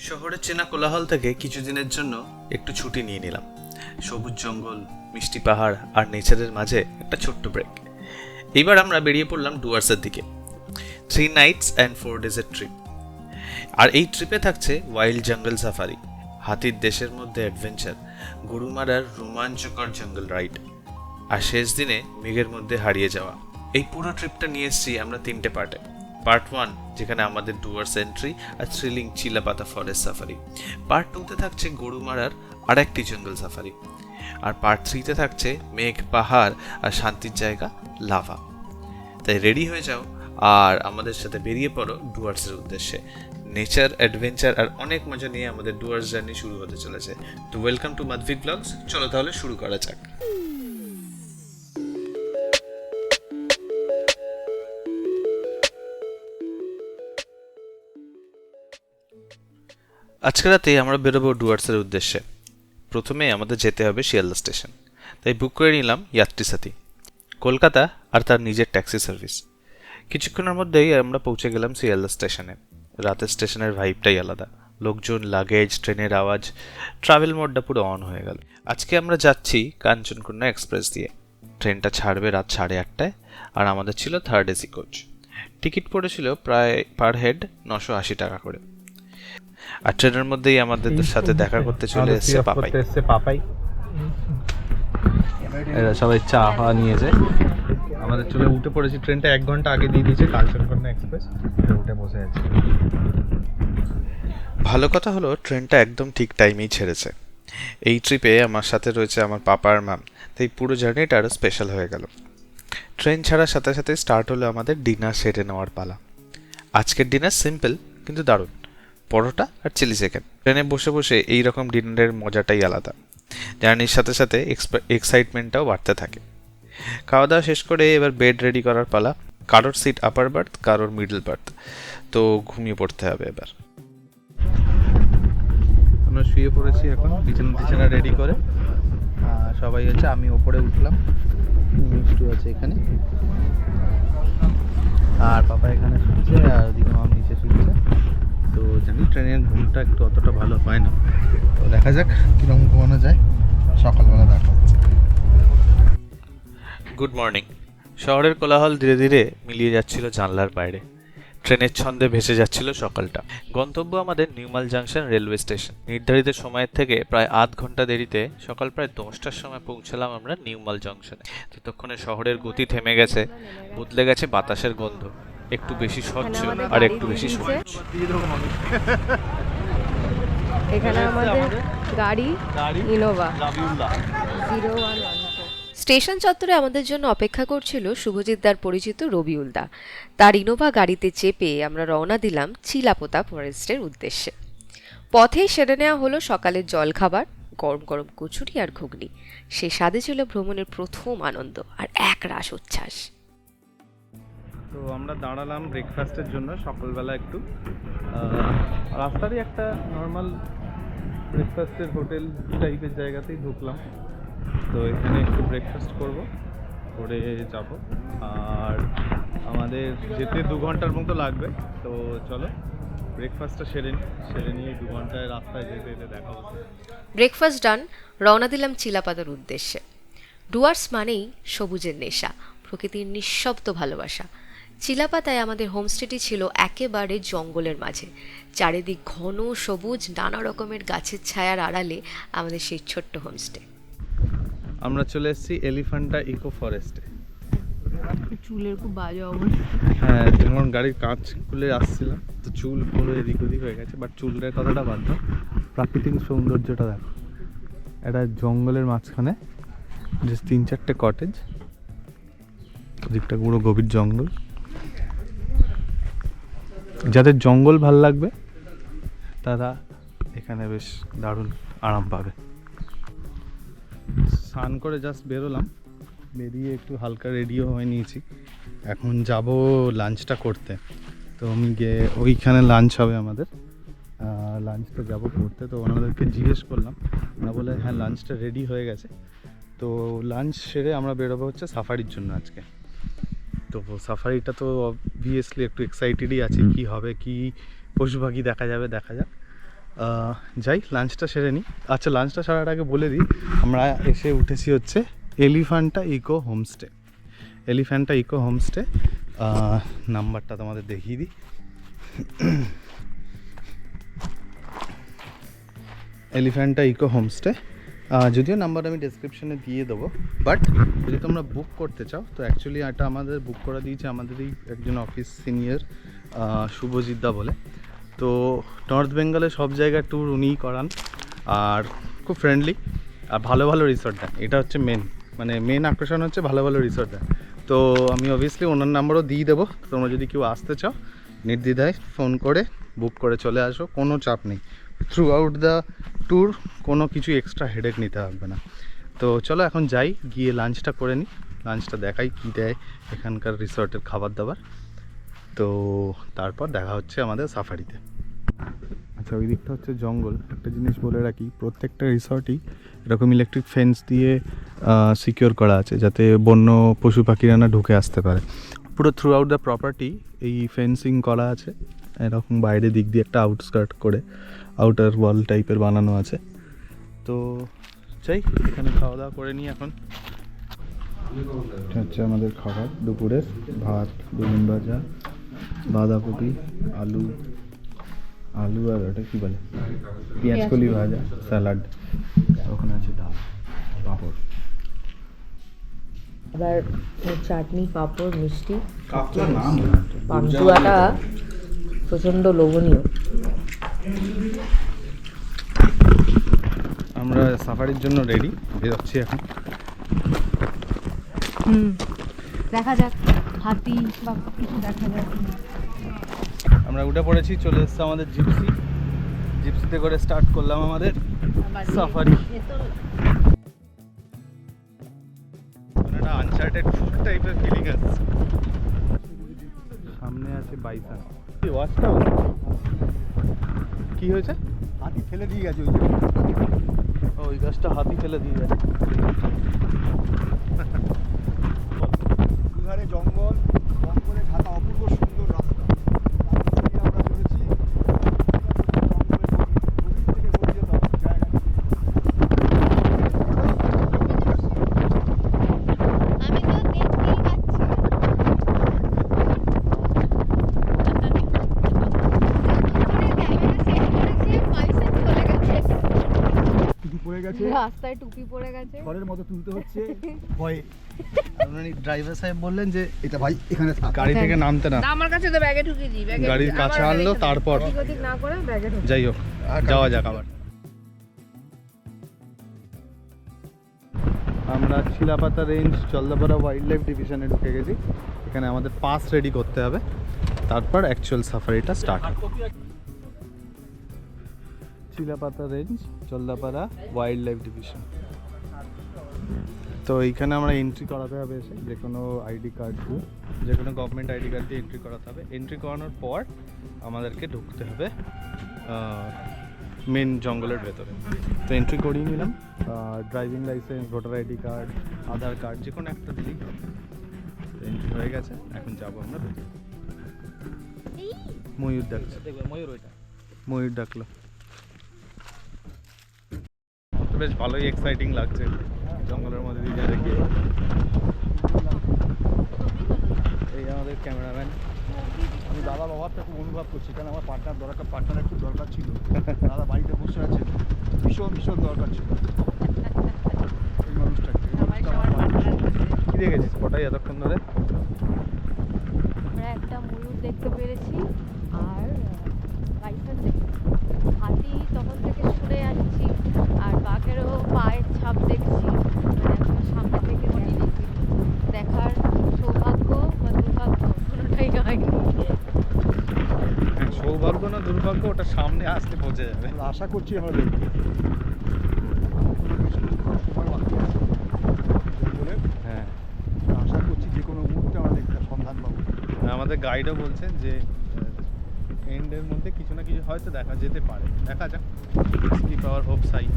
শহরের চেনা কোলাহল থেকে কিছুদিনের জন্য একটু ছুটি নিয়ে নিলাম। সবুজ জঙ্গল, মিষ্টি পাহাড় আর নেচারের মাঝে একটা ছোট্ট ব্রেক। এইবার আমরা বেরিয়ে পড়লাম ডুয়ার্সের দিকে। 3 nights and 4 days ট্রিপ। আর এই ট্রিপে থাকছে ওয়াইল্ড জঙ্গল সাফারি, হাতির দেশের মধ্যে অ্যাডভেঞ্চার, গরুমারার রোমাঞ্চকর জঙ্গল রাইড, আর শেষ দিনে মেঘের মধ্যে হারিয়ে যাওয়া। এই পুরো ট্রিপটা নিয়ে এসেছি আমরা 3টে পার্টে। পার্ট 1 যেখানে আমাদের ডুয়ার্স এন্ট্রি আর thrilling Chilapata forest safari. Part 2তে থাকছে গরুমারার আর একটি জঙ্গল সাফারি। আর পার্ট 3তে থাকছে মেঘ, পাহাড় আর শান্তির জায়গা লাভা। তাই রেডি হয়ে যাও আর আমাদের সাথে বেরিয়ে পড়ো ডুয়ার্সের উদ্দেশ্যে। নেচার, অ্যাডভেঞ্চার আর অনেক মজা নিয়ে আমাদের ডুয়ার্স জার্নি শুরু হতে চলেছে। তো ওয়েলকাম টু মাধবী ব্লগস। চলো তাহলে শুরু করা যাক। আজকে রাতে আমরা বেরোবো ডুয়ার্সের উদ্দেশ্যে। প্রথমে আমাদের যেতে হবে শিয়ালদা স্টেশন, তাই বুক করে নিলাম যাত্রী সাথী, কলকাতা আর তার নিজের ট্যাক্সি সার্ভিস। কিছুক্ষণের মধ্যেই আমরা পৌঁছে গেলাম শিয়ালদা স্টেশনে। রাতের স্টেশনের ভাইবটাই আলাদা, লোকজন, লাগেজ, ট্রেনের আওয়াজ, ট্রাভেল মোডটা পুরো অন হয়ে গেল। আজকে আমরা যাচ্ছি কাঞ্চনকন্যা এক্সপ্রেস দিয়ে। ট্রেনটা ছাড়বে রাত 8:30টায় আর আমাদের ছিল থার্ড এসি কোচ। টিকিট পড়েছিল প্রায় পার হেড 980 টাকা করে। আর ট্রেনের মধ্যেই আমাদের সাথে দেখা করতে চলে এসেছে পাপাই। এরা সবাই চা খাওয়া নিয়েছে। আমাদের চলে উঠে পড়েছি। ট্রেনটা 1 ঘন্টা আগে দিয়ে দিয়েছে কাঞ্চনকন্যা এক্সপ্রেস। উঠে বসে আছি। ভালো কথা হলো ট্রেনটা একদম ঠিক টাইমেই ছেড়েছে। এই ট্রিপে আমার সাথে রয়েছে আমার পাপা আর মাম, তাই পুরো জার্নিটা আরও স্পেশাল হয়ে গেল। ট্রেন ছাড়ার সাথে সাথে স্টার্ট হলো আমাদের ডিনার সেরে নেওয়ার পালা। আজকের ডিনার সিম্পল কিন্তু দারুণ, পরোটা আর চিলি চিকেন। ট্রেনে বসে বসে এইরকম ডিনারের মজাটাই আলাদা। জার্নির সাথে সাথে এক্সাইটমেন্টটাও বাড়তে থাকে। খাওয়া দাওয়া শেষ করে এবার বেড রেডি করার পালা। কারোর সিট আপার বার্থ, কারোর মিডল বার্থ, তো ঘুমিয়ে পড়তে হবে এবার। আমরা শুয়ে পড়েছি এখন, বিছানা রেডি করে। সবাই হচ্ছে, আমি ওপরে উঠলাম, মিষ্টি আছে এখানে, আর পাপা এখানে শুনছে, আর ওদিকে মাম নিচে শুনছে। তো জানি ট্রেনের ঘুমটা একটু অতটা ভালো হয় না, তো দেখা যাক কীরকম ঘুমানো যায়। সকালবেলা দেখা হচ্ছে। Good morning. শহরের কোলাহল ধীরে ধীরে মিলিয়ে যাচ্ছিল জানলার বাইরে। ট্রেনের ছন্দে ভেসে যাচ্ছিল সকালটা। গন্তব্য আমাদের নিউমাল জাংশন রেলওয়ে স্টেশন। নির্ধারিত সময়ের থেকে প্রায় আধ ঘন্টা দেরিতে সকাল প্রায় 10টার সময় পৌঁছালাম আমরা নিউমাল জংশনে। ততক্ষণে শহরের গতি থেমে গেছে, বদলে গেছে বাতাসের গন্ধ, একটু বেশি স্বচ্ছ আর একটু বেশি সবুজ। এখানে আমাদের গাড়ি ইনোভা 0114। স্টেশন চত্বরে আমাদের জন্য অপেক্ষা করছিল শুভজিৎদার পরিচিত রবিউলদা। তার ইনোভা গাড়িতে চেপে আমরা রওনা দিলাম চিলাপোতা ফরেস্টের উদ্দেশ্যে। পথেই সেরে নেওয়া হলো সকালের জলখাবার, গরম গরম কচুরি আর ঘুগনি। সে স্বাদে ছিল ভ্রমণের প্রথম আনন্দ আর এক রাস উচ্ছ্বাস। তো আমরা দাঁড়ালাম ব্রেকফাস্টের জন্য সকালবেলা একটু। রাস্তারই একটা নর্মাল ব্রেকফাস্টের হোটেল টাইপের জায়গাতেই ঢুকলাম। তো এখানে একটু ব্রেকফাস্ট করে যাব। আর আমাদের যেতে 2 ঘন্টার মতো লাগবে। তো চলো ব্রেকফাস্টটা সেরে নিয়ে 2 ঘন্টায় রাস্তায় যেতে যেতে দেখা হচ্ছে। ব্রেকফাস্ট ডান, রওনা দিলাম চিলাপাতার উদ্দেশ্যে। ডুয়ার্স মানেই সবুজের নেশা, প্রকৃতির নিঃশব্দ ভালোবাসা। চিলাপাতায় আমাদের হোমস্টেটি ছিল একেবারে জঙ্গলের মাঝে। চারিদিক ঘন সবুজ, নানা রকমের গাছের ছায়ার আড়ালে আমাদের সেই ছোট্ট হোমস্টে। আমরা চলে এসেছি এলিফ্যান্টা ইকো ফরেস্টে। চুলের খুব বাজে অবস্থা। হ্যাঁ, যেমন গাড়ির কাঁচ খুলে আসছিলাম তো চুল পুরো এদিক ওদিক হয়ে গেছে। বাট চুলের কথাটা বাদ দাও, প্রাকৃতিক সৌন্দর্যটা দেখো। এটা জঙ্গলের মাঝখানে যে 3-4টে কটেজ, দিকটা পুরো গভীর জঙ্গল। যাদের জঙ্গল ভাল লাগবে তারা এখানে বেশ দারুণ আরাম পাবে। স্নান করে জাস্ট বেরোলাম, বেরিয়ে একটু হালকা রেডিও হয়ে নিয়েছি। এখন যাব লাঞ্চটা করতে। তো আমি গিয়ে ওইখানে লাঞ্চ হবে আমাদের, লাঞ্চটা যাব করতে। তো ওনাদেরকে জিজ্ঞেস করলাম, ওরা বলে হ্যাঁ লাঞ্চটা রেডি হয়ে গেছে। তো লাঞ্চ সেরে আমরা বেরোবো হচ্ছে সাফারির জন্য আজকে। তো সাফারিটা তো অবভিয়াসলি একটু এক্সাইটেডই আছে, কি হবে, কি পশু পাখি দেখা যাবে, দেখা যাক। যাই লাঞ্চটা সেরে নিই। আচ্ছা, লাঞ্চটা সারার আগে বলে দিই, আমরা এসে উঠেছি হচ্ছে Elephanta eco homestay. Elephanta eco homestay, নাম্বারটা তোমাদের দেখিয়ে দিই। এলিফ্যান্টা ইকো হোমস্টে, যদিও নাম্বার আমি ডেসক্রিপশনে দিয়ে দেবো, বাট যদি তোমরা বুক করতে চাও তো অ্যাকচুয়ালি এটা আমাদের বুক করা দিয়েছে আমাদেরই একজন অফিস সিনিয়র, শুভজিৎ দা বলে। তো নর্থ বেঙ্গলে সব জায়গার ট্যুর উনিই করান, আর খুব ফ্রেন্ডলি, আর ভালো ভালো রিসর্ট দেন। এটা হচ্ছে মেন আকর্ষণ হচ্ছে ভালো ভালো রিসর্ট দেন। তো আমি অবভিয়াসলি ওনার নাম্বারও দিয়ে দেবো, তোমরা যদি কেউ আসতে চাও নির্দ্বিধায় ফোন করে বুক করে চলে আসো, কোনো চাপ নেই। থ্রু আউট দ্য ট্যুর কোনো কিছু এক্সট্রা হেডেক নিতে হবে না। তো চলো এখন যাই, গিয়ে লাঞ্চটা করে নিই, লাঞ্চটা দেখাই কী দেয় এখানকার রিসর্টের খাবার দাবার। তো তারপর দেখা হচ্ছে আমাদের সাফারিতে। আচ্ছা, ওই দিকটা হচ্ছে জঙ্গল। একটা জিনিস বলে রাখি, প্রত্যেকটা রিসর্টই এরকম ইলেকট্রিক ফেন্স দিয়ে সিকিওর করা আছে, যাতে বন্য পশু পাখিরা না ঢুকে আসতে পারে। পুরো থ্রু আউট দ্য প্রপার্টি এই ফেন্সিং করা আছে, এরকম বাইরে দিক দিয়ে একটা আউটস্কার্ট করে আউটার ওয়াল টাইপের বানানো আছে। তো চাই এখানে খাওয়া দাওয়া করে নিই এখন। এটা হচ্ছে আমাদের খাবার দুপুরের, ভাত, বেগুন ভাজা, বাঁধাকপি, আলু আর ওটা কী বলে, পেঁয়াজকলি ভাজা, স্যালাড, ওখানে আছে ডাল, পাঁপড়। আবার চাটনি, পাঁপড়, মিষ্টি, কাতলার নাম পান্তুয়াটা প্রচণ্ড লোভনীয়। আমরা সাফারির জন্য রেডি, বেরোচ্ছি এখন। দেখা যাক হাতি বা কিছু দেখা যাক। আমরা উঠে পড়েছি, চলে এসছে আমাদের জিপসিতে করে স্টার্ট করলাম আমাদের সাফারি। একটা আনচার্টেড টাইপের ফিলিং আছে। সামনে আছে বাইসান। কি ওয়াচটা কি হয়েছে? হাতি ফেলে দিয়ে গেছে ওই গাছটা হাতি ফেলে দিয়ে গেছে। দুধারে জঙ্গল, জঙ্গলে ঢাকা অপূর্ব সুন্দর রাস্তা। আমরা চলেছি জঙ্গলের গভীর থেকে গভীরতম জায়গা। টুপি পড়ে গেছে, রাস্তায় টুপি পড়ে গেছে, ঘরের মতো তুলতে হচ্ছে ভয়ে। আপনি ড্রাইভার সাহেব বললেন যে এটা ভাই এখানে থাক। গাড়ি থেকে নামতে না, আমার কাছে তো ব্যাগে ঢুকিয়ে দিই, ব্যাগে গাড়ির কাছে আনলো, তারপর এদিক ওদিক না করে ব্যাগে ঢোকে। যাই হোক যাওয়া যাক। আবার আমরা Chilapata range Jaldapara wild life ডিভিশনে ঢুকে গেছি। এখানে আমাদের পাস রেডি করতে হবে, তারপর অ্যাকচুয়াল সাফারিটা স্টার্ট হবে। Chilapata range Jaldapara wild life division. তো এইখানে আমরা এন্ট্রি করাতে হবে এসে, যে কোনো আইডি কার্ড দিয়ে, যে কোনো গভর্নমেন্ট আইডি কার্ড দিয়ে এন্ট্রি করাতে হবে। এন্ট্রি করানোর পর আমাদেরকে ঢুকতে হবে মেন জঙ্গলের ভেতরে। তো এন্ট্রি করিয়ে নিলাম, driving licence, voter ID card, Aadhaar card, যে কোনো একটা দিলেই হবে। এন্ট্রি হয়ে গেছে, এখন যাবো আমরা ভেতরে। ময়ূর ডাকছে, ময়ূর ডাকলো। বেশ ভালোই এক্সাইটিং লাগছে জঙ্গলের মধ্যে দিয়ে দেখি। এই আমাদের ক্যামেরাম্যান। আমি দাদার অভাবটা খুব অনুভব করছি, কারণ আমার পার্টনারের খুব দরকার ছিল। দাদা বাড়িতে বসে আছে, ভীষণ দরকার ছিল এই মানুষটাকে। কি দেখেছিস কটাই এতক্ষণ ধরে? আমরা একটা ময়ূর দেখতে পেরেছি আর বাইসন দেখতে, হাতি তখন থেকে শুনে যাচ্ছি, আর বাঘেরও পায়ের ছাপ দেখছি, মানে একদম সামনে থেকে দেখছি। দেখার সৌভাগ্য বা দুর্ভাগ্য কোনোটাই হয়নি। সৌভাগ্য না দুর্ভাগ্য, ওটা সামনে আসতে পৌঁছে যাবে। আমরা আশা করছি আমরা দেখবো। সময় বাকি আছে বলে হ্যাঁ, আশা করছি যে কোনো মুহূর্তে আমরা দেখতে সন্ধান পাবো। আমাদের গাইডও বলছেন যে এন্ডের মধ্যে কিছু না কিছু হয়তো দেখা যেতে পারে, দেখা যাক। Keep our hopes high.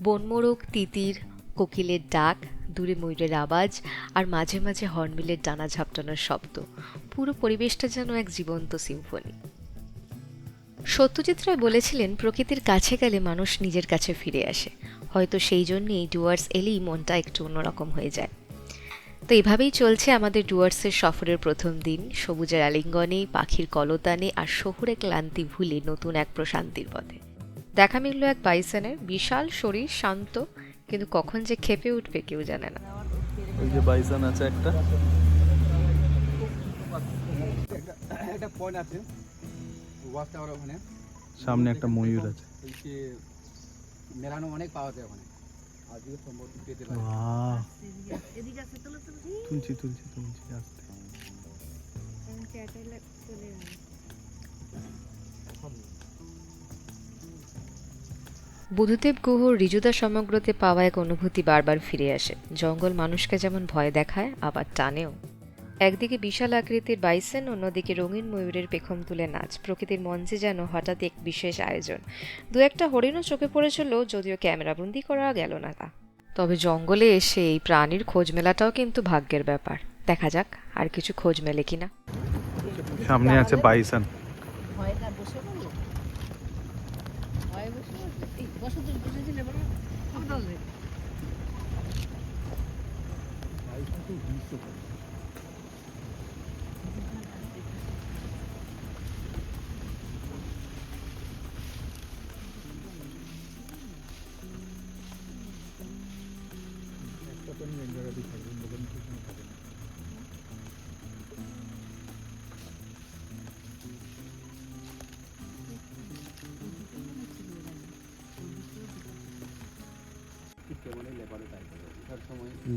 বনমোরগ, তিতির, কোকিলের ডাক, দূরে ময়ূরের আওয়াজ আর মাঝে মাঝে হর্নবিলের ডানা ঝাপটানোর শব্দ, পুরো পরিবেশটা যেন এক জীবন্ত সিম্ফনি। সত্যজিৎ রায় বলেছিলেন, প্রকৃতির কাছে গেলে মানুষ নিজের কাছে ফিরে আসে। হয়তো সেই জন্যেই ডুয়ার্স এলেই মনটা একটু অন্যরকম হয়ে যায়। তো এভাবেই চলছে আমাদের ডুয়ার্সের সফরের প্রথম দিন, সবুজের আলিঙ্গনে, পাখির কলতানে আর শহুরে ক্লান্তি ভুলে নতুন এক প্রশান্তির পথে। দেখা মিলল এক বাইসনের, বিশাল শরীর, শান্ত, কিন্তু কখন যে খেপে উঠবে কেউ জানে না। ওই যে বাইসন আছে একটা, একটা পয়েন্ট আছে ওয়াচ টাওয়ার ওখানে, সামনে একটা ময়ূর আছে। মেলানো অনেক পাওয়া যায় ওখানে, আজকে সম্ভব পেতে পারে। বাহ, তুলছি আস্তে। বুদ্ধদেব গুহর ঋজুদা সমগ্রতে পাওয়া এক অনুভূতি বারবার ফিরে আসে। জঙ্গল মানুষকে যেমন ভয় দেখায়, আবার টানেও। একদিকে বিশাল আকৃতির বাইসন, অন্যদিকে রঙিন ময়ূরের পেখম তুলে নাচ, প্রকৃতির মঞ্চে যেন হঠাৎ এক বিশেষ আয়োজন। দু একটা হরিণও চোখে পড়েছিল, যদিও ক্যামেরাবন্দি করা গেল না তা। তবে জঙ্গলে এসে এই প্রাণীর খোঁজ মেলাটাও কিন্তু ভাগ্যের ব্যাপার। দেখা যাক আর কিছু খোঁজ মেলে কিনা। সামনে আছে বাইসন।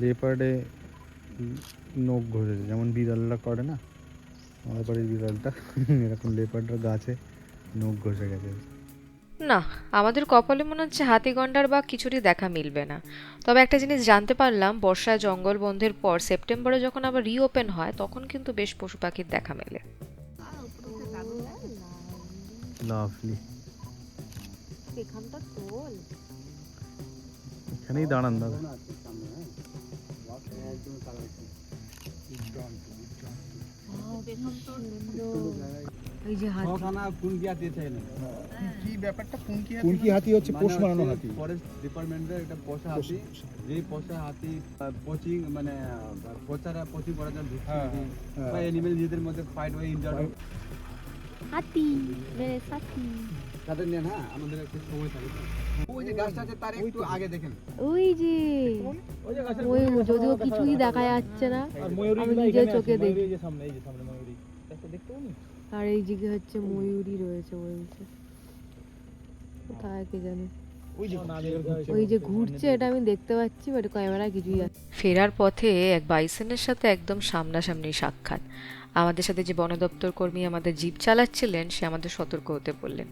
লেপার্ডে নখ ঘষেছে, যেমন বিড়ালরা করে না, আমাদের বাড়ির বিড়ালটা এরকম লেপার্ডের গাছে নখ ঘষে গেছে। না, আমাদের কপালে মনে হচ্ছে হাতি, গন্ডার বা কিছুরই দেখা মিলবে না। তবে একটা জিনিস জানতে পারলাম, বর্ষায় জঙ্গল বন্ধের পর সেপ্টেম্বরে যখন আবার রিওপেন হয়, তখন কিন্তু বেশ পশু পাখির দেখা মেলে। লাভলি। এখানেই দাঁড়ান দাদা। কি ব্যাপারটা, কুনকি হাতি হচ্ছে পোষ মানানো হাতি। ফরেস্ট ডিপার্টমেন্টের একটা পোষা হাতি, যে পোষা হাতি কোচিং মানে কোচিং করার জন্য বা এনিমেল নিজেদের মধ্যে ফাইট হয়ে ইনজার্ড হয়। হাতি মেরে সাথী, তাদের নিয়ে না আমাদের একটু সময় থাকে। ওই যে গাছটা আছে তার একটু আগে দেখেন, ওই যে ময়ূর, যদিও কিছুই দেখা যাচ্ছে না, আমি নিজের চোখে দেখি। আর এই দিকে হচ্ছে ময়ূরই রয়েছে বলছে, কোথায় কে জানে, ওই যে ঘুরছে, এটা আমি দেখতে পাচ্ছি, বাট ক্যামেরা কিছুই আছে। ফেরার পথে এক বাইসনের সাথে একদম সামনাসামনি সাক্ষাৎ। আমাদের সাথে যে বন দপ্তর কর্মী আমাদের জিপ চালাচ্ছিলেন, সে আমাদের সতর্ক হতে বললেন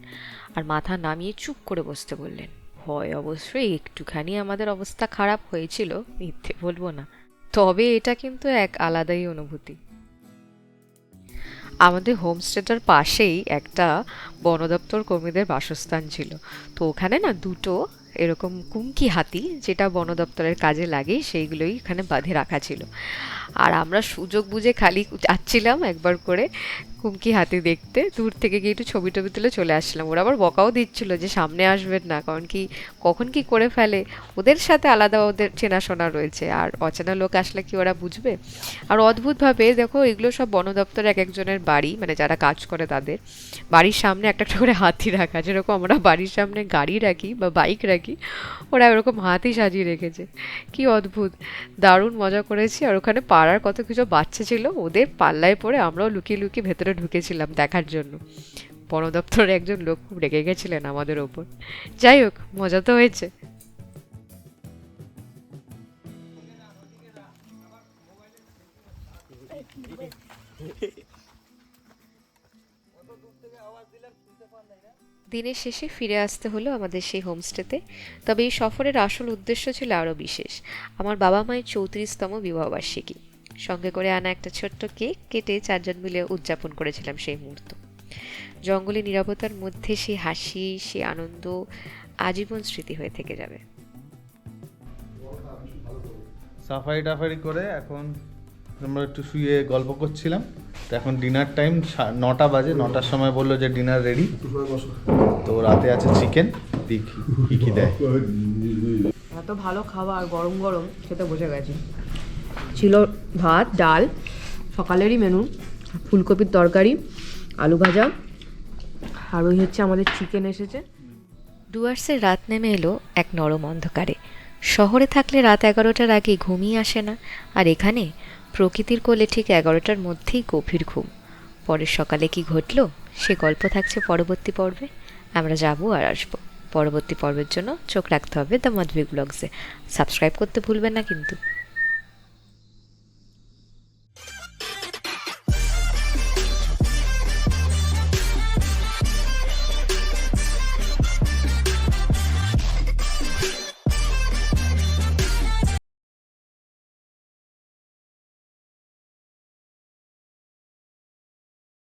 আর মাথা নামিয়ে চুপ করে বসতে বললেন। ভয় অবশ্যই একটুখানি আমাদের অবস্থা খারাপ হয়েছিল, মিথ্যে বলবো না, তবে এটা কিন্তু এক আলাদাই অনুভূতি। আমাদের হোমস্টেটার পাশেই একটা বন দপ্তর কর্মীদের বাসস্থান ছিল। তো ওখানে না দুটো এরকম কুমকি হাতি, যেটা বন দপ্তরের কাজে লাগে, সেইগুলোই এখানে বাঁধে রাখা ছিল। আর আমরা সুযোগ বুঝে খালি যাচ্ছিলাম একবার করে কুমকি হাতি দেখতে, দূর থেকে গিয়ে একটু ছবি টবি তুলে চলে আসছিলাম। ওরা আবার বকাও দিচ্ছিল যে সামনে আসবেন না, কারণ কি কখন কি করে ফেলে, ওদের সাথে আলাদা ওদের চেনাশোনা রয়েছে, আর অচেনা লোক আসলে কি ওরা বুঝবে। আর অদ্ভুতভাবে দেখো, এগুলো সব বন দপ্তরে এক একজনের বাড়ি, মানে যারা কাজ করে তাদের বাড়ির সামনে একটা একটা করে হাতি রাখা, যেরকম আমরা বাড়ির সামনে গাড়ি রাখি বা বাইক রাখি, ওরা এরকম হাতি সাজিয়ে রেখেছে। কি অদ্ভুত, দারুণ মজা করেছি। আর ওখানে পাড়ার কত কিছু বাচ্চা ছিল, ওদের পাল্লায় পড়ে আমরাও লুকিয়ে লুকিয়ে ভেতরে ঢুকেছিলাম দেখার জন্য। বন দপ্তরের একজন লোক খুব রেগে গেছিলেন আমাদের ওপর। যাই হোক, মজা তো হয়েছে। দিনের শেষে ফিরে আসতে হলো আমাদের সেই হোমস্টেতে। তবে এই সফরের আসল উদ্দেশ্য ছিল আরও বিশেষ। আমার বাবা মায়ের 34তম বিবাহবার্ষিকী। সঙ্গে করে আনা একটা ছোট্ট কেক কেটে 4 জন মিলে উদযাপন করেছিলাম সেই মুহূর্ত। জঙ্গলে নীরবতার মধ্যে সেই হাসি, সেই আনন্দ আজীবন স্মৃতি হয়ে থেকে যাবে। সাফারি টাফারি করে এখন আমরা একটু শুয়ে গল্প করছিলাম। তো এখন ডিনার টাইম, 9টা বাজে। 9টার সময় বললো যে ডিনার রেডি। তো রাতে আছে চিকেন, দেখি কী কী দেয়। এত ভালো খাবার গরম গরম খেতে বসে গেছি। ছিল ভাত, ডাল, সকালেরই মেনু, ফুলকপির তরকারি, আলু ভাজা, আর ওই হচ্ছে আমাদের চিকেন এসেছে। ডুয়ার্সের রাত নেমে এলো এক নরম অন্ধকারে। শহরে থাকলে রাত 11টার আগে ঘুমিয়ে আসে না, আর এখানে প্রকৃতির কোলে ঠিক 11টার মধ্যেই গভীর ঘুম। পরের সকালে কি ঘটলো সে গল্প থাকছে পরবর্তী পর্বে। আমরা যাবো আর আসবো। পরবর্তী পর্বের জন্য চোখ রাখতে হবে দ্য মাধবী ব্লগসে। সাবস্ক্রাইব করতে ভুলবেন না কিন্তু।